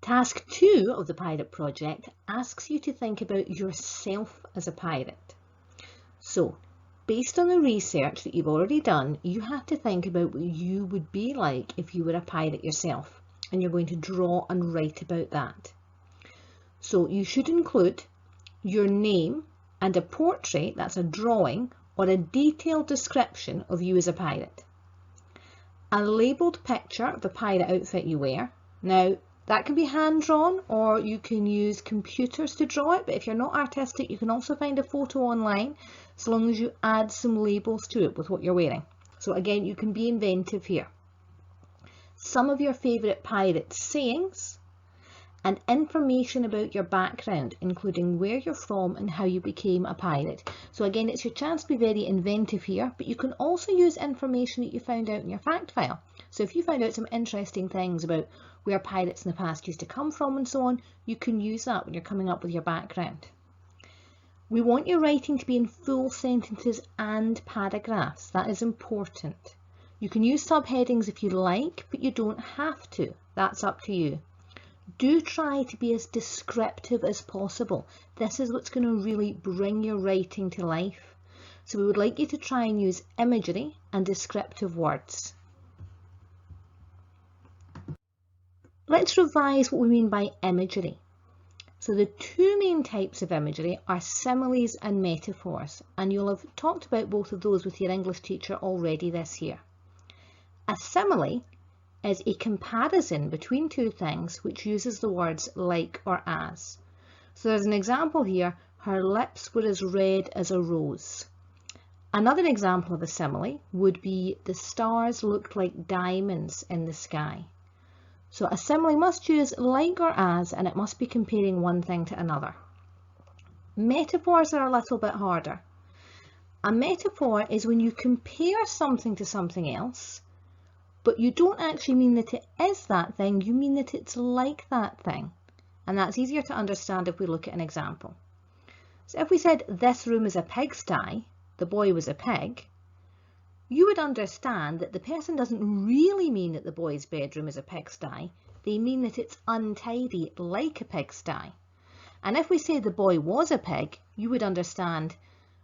Task 2 of the Pirate Project asks you to think about yourself as a pirate. So, based on the research that you've already done, you have to think about what you would be like if you were a pirate yourself, and you're going to draw and write about that. So you should include your name and a portrait, that's a drawing, or a detailed description of you as a pirate. A labelled picture of the pirate outfit you wear. Now, that can be hand-drawn or you can use computers to draw it, but if you're not artistic, you can also find a photo online, so long as you add some labels to it with what you're wearing. So again, you can be inventive here. Some of your favourite pirate sayings, and information about your background, including where you're from and how you became a pirate. So again, it's your chance to be very inventive here, but you can also use information that you found out in your fact file. So if you found out some interesting things about where pirates in the past used to come from and so on, you can use that when you're coming up with your background. We want your writing to be in full sentences and paragraphs. That is important. You can use subheadings if you like, but you don't have to. That's up to you. Do try to be as descriptive as possible. This is what's going to really bring your writing to life. So we would like you to try and use imagery and descriptive words. Let's revise what we mean by imagery. So the two main types of imagery are similes and metaphors, and you'll have talked about both of those with your English teacher already this year. A simile is a comparison between two things which uses the words like or as. So there's an example here, her lips were as red as a rose. Another example of a simile would be the stars looked like diamonds in the sky. So a simile must use like or as, and it must be comparing one thing to another. Metaphors are a little bit harder. A metaphor is when you compare something to something else, but you don't actually mean that it is that thing, you mean that it's like that thing. And that's easier to understand if we look at an example. So if we said, this room is a pigsty, the boy was a pig, you would understand that the person doesn't really mean that the boy's bedroom is a pigsty, they mean that it's untidy like a pigsty. And if we say the boy was a pig, you would understand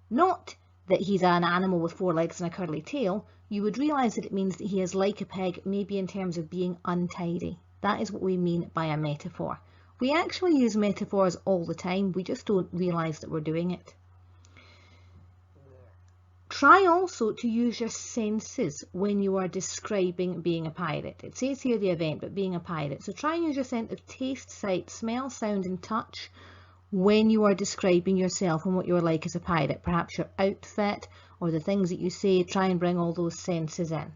not that he's an animal with 4 legs and a curly tail, you would realise that it means that he is like a pig, maybe in terms of being untidy. That is what we mean by a metaphor. We actually use metaphors all the time, we just don't realise that we're doing it. Try also to use your senses when you are describing being a pirate. It says here the event, but being a pirate. So try and use your sense of taste, sight, smell, sound and touch when you are describing yourself and what you're like as a pirate. Perhaps your outfit or the things that you say, try and bring all those senses in.